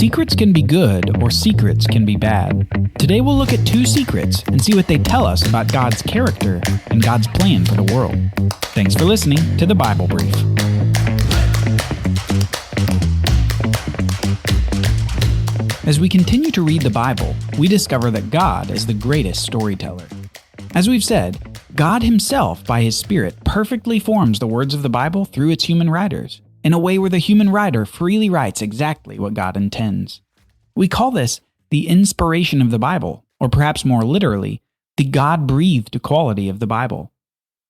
Secrets can be good or secrets can be bad. Today we'll look at two secrets and see what they tell us about God's character and God's plan for the world. Thanks for listening to the Bible Brief. As we continue to read the Bible, we discover that God is the greatest storyteller. As we've said, God himself, by his Spirit, perfectly forms the words of the Bible through its human writers, in a way where the human writer freely writes exactly what God intends. We call this the inspiration of the Bible, or perhaps more literally, the God-breathed quality of the Bible.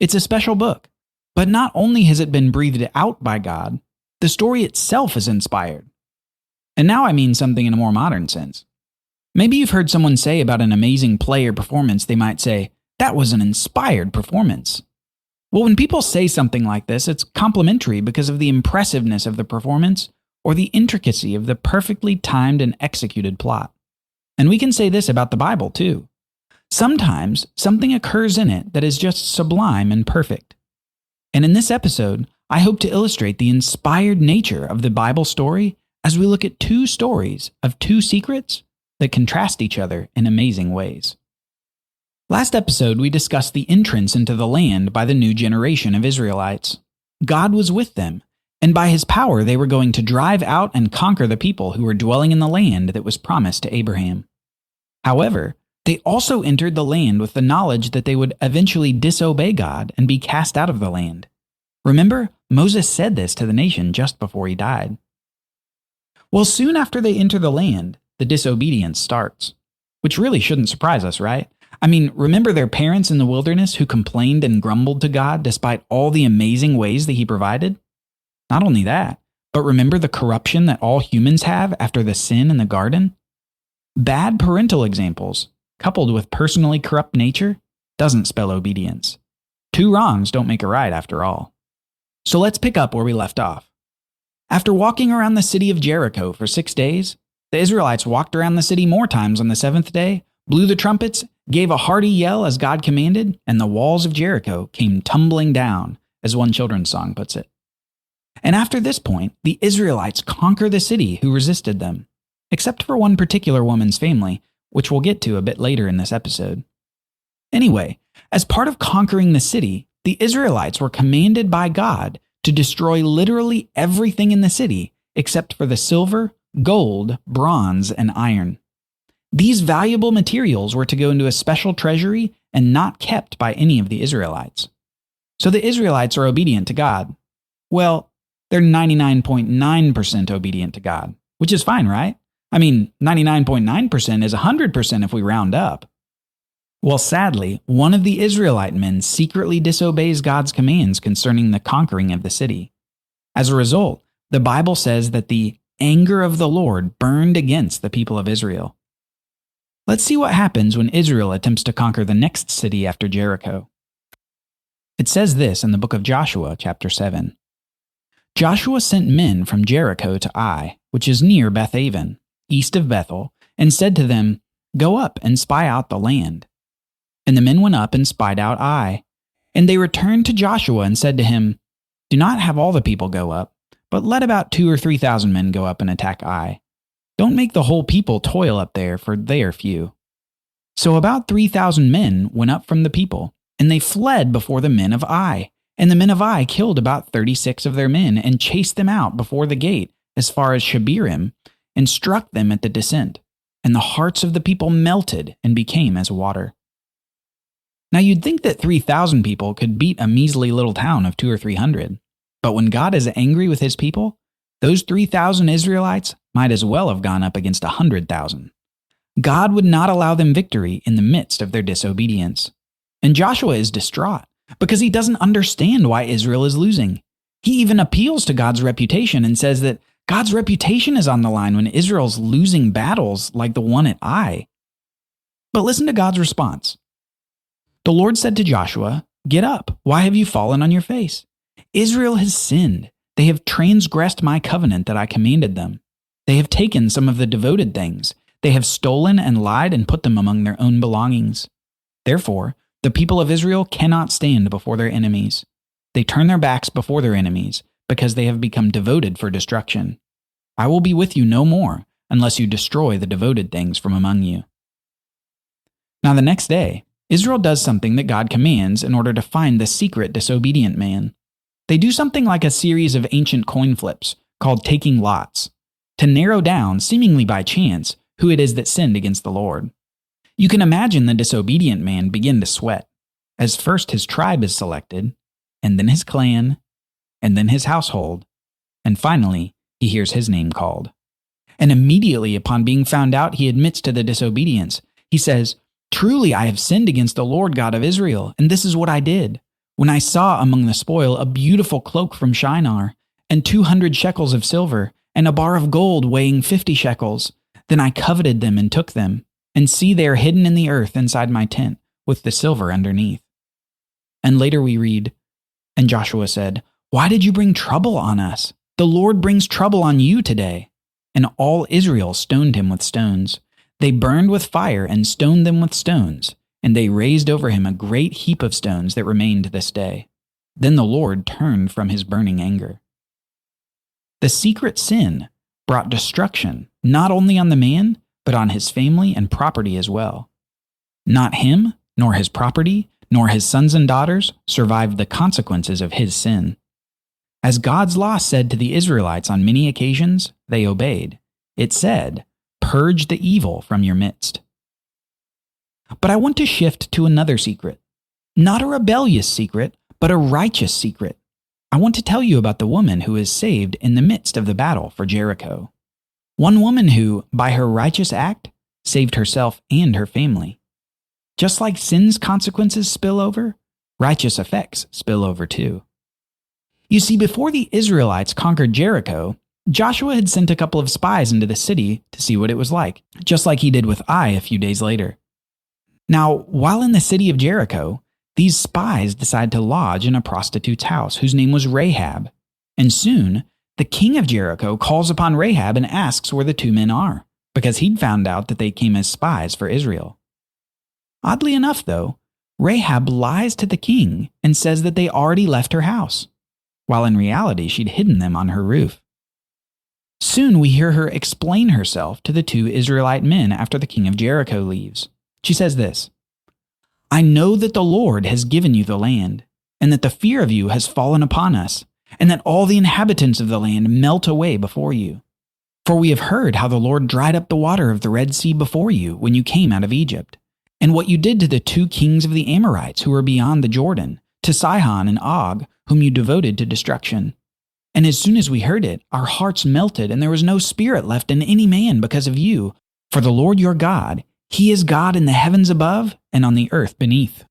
It's a special book, but not only has it been breathed out by God, the story itself is inspired. And now I mean something in a more modern sense. Maybe you've heard someone say about an amazing play or performance, they might say, "That was an inspired performance." Well, when people say something like this, it's complimentary because of the impressiveness of the performance or the intricacy of the perfectly timed and executed plot. And we can say this about the Bible, too. Sometimes something occurs in it that is just sublime and perfect. And in this episode, I hope to illustrate the inspired nature of the Bible story as we look at two stories of two secrets that contrast each other in amazing ways. Last episode, we discussed the entrance into the land by the new generation of Israelites. God was with them, and by his power they were going to drive out and conquer the people who were dwelling in the land that was promised to Abraham. However, they also entered the land with the knowledge that they would eventually disobey God and be cast out of the land. Remember, Moses said this to the nation just before he died. Well, soon after they enter the land, the disobedience starts, which really shouldn't surprise us, right? I mean, remember their parents in the wilderness who complained and grumbled to God despite all the amazing ways that he provided? Not only that, but remember the corruption that all humans have after the sin in the garden? Bad parental examples, coupled with personally corrupt nature, doesn't spell obedience. Two wrongs don't make a right after all. So let's pick up where we left off. After walking around the city of Jericho for 6 days, the Israelites walked around the city more times on the seventh day, blew the trumpets, gave a hearty yell as God commanded, and the walls of Jericho came tumbling down, as one children's song puts it. And after this point, the Israelites conquer the city who resisted them, except for one particular woman's family, which we'll get to a bit later in this episode. Anyway, as part of conquering the city, the Israelites were commanded by God to destroy literally everything in the city except for the silver, gold, bronze, and iron. These valuable materials were to go into a special treasury and not kept by any of the Israelites. So the Israelites are obedient to God. Well, they're 99.9% obedient to God, which is fine, right? I mean, 99.9% is 100% if we round up. Well, sadly, one of the Israelite men secretly disobeys God's commands concerning the conquering of the city. As a result, the Bible says that the anger of the Lord burned against the people of Israel. Let's see what happens when Israel attempts to conquer the next city after Jericho. It says this in the book of Joshua, chapter 7. Joshua sent men from Jericho to Ai, which is near Bethaven, east of Bethel, and said to them, "Go up and spy out the land." And the men went up and spied out Ai. And they returned to Joshua and said to him, "Do not have all the people go up, but let about 2,000 or 3,000 men go up and attack Ai. Don't make the whole people toil up there, for they are few." So about 3,000 men went up from the people, and they fled before the men of Ai. And the men of Ai killed about 36 of their men and chased them out before the gate as far as Shebarim and struck them at the descent. And the hearts of the people melted and became as water. Now you'd think that 3,000 people could beat a measly little town of 200 or 300. But when God is angry with his people, those 3,000 Israelites might as well have gone up against 100,000. God would not allow them victory in the midst of their disobedience. And Joshua is distraught because he doesn't understand why Israel is losing. He even appeals to God's reputation and says that God's reputation is on the line when Israel's losing battles like the one at Ai. But listen to God's response. The Lord said to Joshua, "Get up. Why have you fallen on your face? Israel has sinned. They have transgressed my covenant that I commanded them. They have taken some of the devoted things. They have stolen and lied and put them among their own belongings. Therefore, the people of Israel cannot stand before their enemies. They turn their backs before their enemies because they have become devoted for destruction. I will be with you no more, unless you destroy the devoted things from among you." Now the next day, Israel does something that God commands in order to find the secret disobedient man. They do something like a series of ancient coin flips called taking lots, to narrow down, seemingly by chance, who it is that sinned against the Lord. You can imagine the disobedient man begin to sweat, as first his tribe is selected, and then his clan, and then his household, and finally he hears his name called. And immediately upon being found out, he admits to the disobedience. He says, "Truly I have sinned against the Lord God of Israel, and this is what I did. When I saw among the spoil a beautiful cloak from Shinar, and 200 shekels of silver, and a bar of gold weighing 50 shekels, then I coveted them and took them, and see they are hidden in the earth inside my tent, with the silver underneath." And later we read, "And Joshua said, 'Why did you bring trouble on us? The Lord brings trouble on you today.' And all Israel stoned him with stones. They burned with fire and stoned them with stones, and they raised over him a great heap of stones that remain to this day. Then the Lord turned from his burning anger." The secret sin brought destruction not only on the man, but on his family and property as well. Not him, nor his property, nor his sons and daughters survived the consequences of his sin. As God's law said to the Israelites on many occasions, they obeyed. It said, "Purge the evil from your midst." But I want to shift to another secret. Not a rebellious secret, but a righteous secret. I want to tell you about the woman who is saved in the midst of the battle for Jericho. One woman who, by her righteous act, saved herself and her family. Just like sin's consequences spill over, righteous effects spill over too. You see, before the Israelites conquered Jericho, Joshua had sent a couple of spies into the city to see what it was like, just like he did with Ai a few days later. Now, while in the city of Jericho, these spies decide to lodge in a prostitute's house whose name was Rahab, and soon the king of Jericho calls upon Rahab and asks where the two men are, because he'd found out that they came as spies for Israel. Oddly enough, though, Rahab lies to the king and says that they already left her house, while in reality she'd hidden them on her roof. Soon we hear her explain herself to the two Israelite men after the king of Jericho leaves. She says this, "I know that the Lord has given you the land, and that the fear of you has fallen upon us, and that all the inhabitants of the land melt away before you. For we have heard how the Lord dried up the water of the Red Sea before you when you came out of Egypt, and what you did to the two kings of the Amorites who were beyond the Jordan, to Sihon and Og, whom you devoted to destruction. And as soon as we heard it, our hearts melted, and there was no spirit left in any man because of you. For the Lord your God, He is God in the heavens above and on the earth beneath.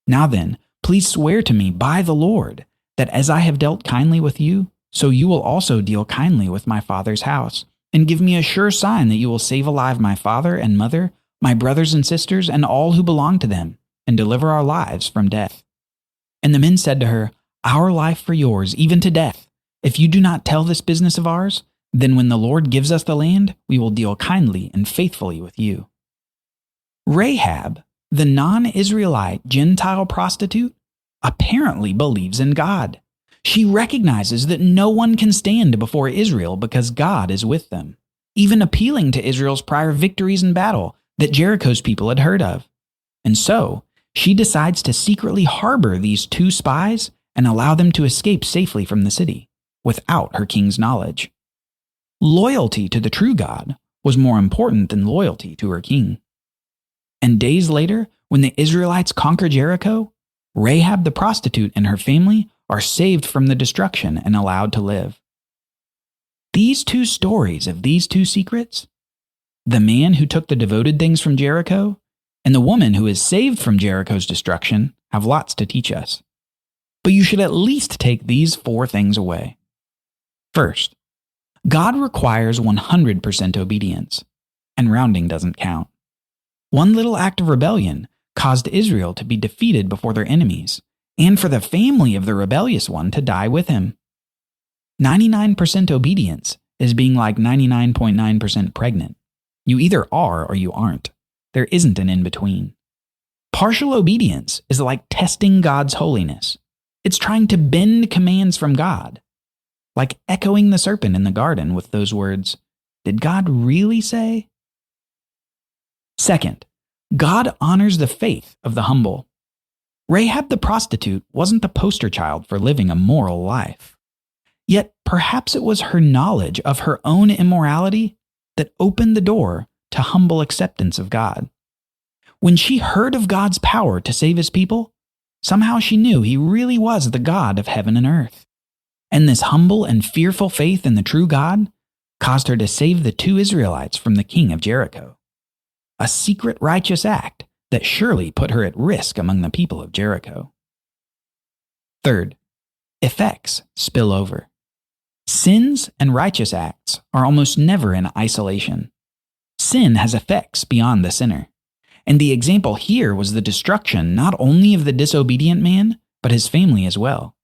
Now then, please swear to me by the Lord, that as I have dealt kindly with you, so you will also deal kindly with my father's house, and give me a sure sign that you will save alive my father and mother, my brothers and sisters, and all who belong to them, and deliver our lives from death." And the men said to her, "Our life for yours, even to death. If you do not tell this business of ours, then when the Lord gives us the land, we will deal kindly and faithfully with you." Rahab, the non-Israelite Gentile prostitute, apparently believes in God. She recognizes that no one can stand before Israel because God is with them, even appealing to Israel's prior victories in battle that Jericho's people had heard of. And so, she decides to secretly harbor these two spies and allow them to escape safely from the city, without her king's knowledge. Loyalty to the true God was more important than loyalty to her king. And days later, when the Israelites conquer Jericho, Rahab the prostitute and her family are saved from the destruction and allowed to live. These two stories of these two secrets, the man who took the devoted things from Jericho and the woman who is saved from Jericho's destruction, have lots to teach us. But you should at least take these 4 things away. First, God requires 100% obedience, and rounding doesn't count. One little act of rebellion caused Israel to be defeated before their enemies, and for the family of the rebellious one to die with him. 99% obedience is being like 99.9% pregnant. You either are or you aren't. There isn't an in-between. Partial obedience is like testing God's holiness. It's trying to bend commands from God, like echoing the serpent in the garden with those words, Did God really say? Second, God honors the faith of the humble. Rahab the prostitute wasn't the poster child for living a moral life. Yet perhaps it was her knowledge of her own immorality that opened the door to humble acceptance of God. When she heard of God's power to save his people, somehow she knew he really was the God of heaven and earth. And this humble and fearful faith in the true God caused her to save the 2 Israelites from the king of Jericho. A secret righteous act that surely put her at risk among the people of Jericho. Third, effects spill over. Sins and righteous acts are almost never in isolation. Sin has effects beyond the sinner. And the example here was the destruction not only of the disobedient man, but his family as well.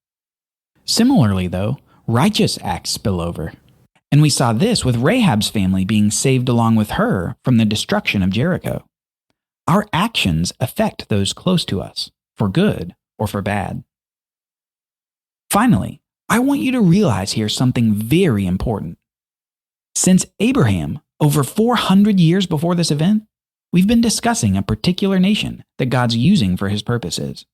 Similarly, though, righteous acts spill over. And we saw this with Rahab's family being saved along with her from the destruction of Jericho. Our actions affect those close to us, for good or for bad. Finally, I want you to realize here something very important. Since Abraham, over 400 years before this event, we've been discussing a particular nation that God's using for his purposes.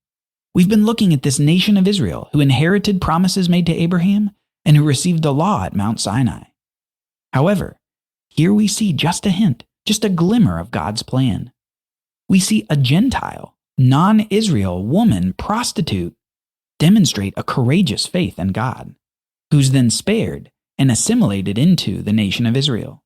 We've been looking at this nation of Israel who inherited promises made to Abraham and who received the law at Mount Sinai. However, here we see just a hint, just a glimmer of God's plan. We see a Gentile, non-Israel woman prostitute demonstrate a courageous faith in God, who's then spared and assimilated into the nation of Israel.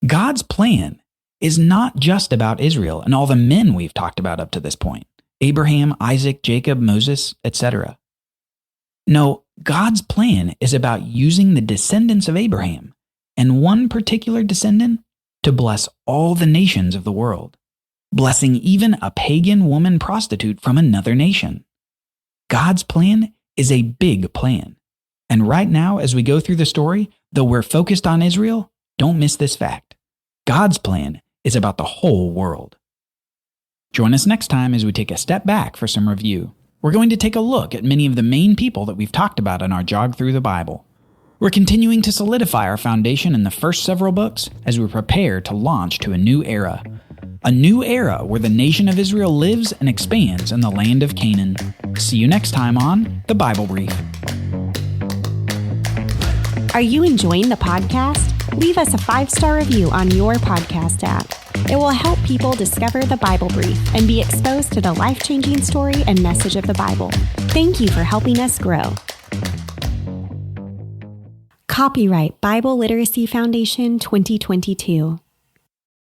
God's plan is not just about Israel and all the men we've talked about up to this point, Abraham, Isaac, Jacob, Moses, etc. No, God's plan is about using the descendants of Abraham and one particular descendant to bless all the nations of the world, blessing even a pagan woman prostitute from another nation. God's plan is a big plan. And right now, as we go through the story, though we're focused on Israel, don't miss this fact. God's plan is about the whole world. Join us next time as we take a step back for some review. We're going to take a look at many of the main people that we've talked about in our jog through the Bible. We're continuing to solidify our foundation in the first several books as we prepare to launch to a new era. A new era where the nation of Israel lives and expands in the land of Canaan. See you next time on The Bible Brief. Are you enjoying the podcast? Leave us a 5-star review on your podcast app. It will help people discover the Bible Brief and be exposed to the life-changing story and message of the Bible. Thank you for helping us grow. Copyright Bible Literacy Foundation 2022.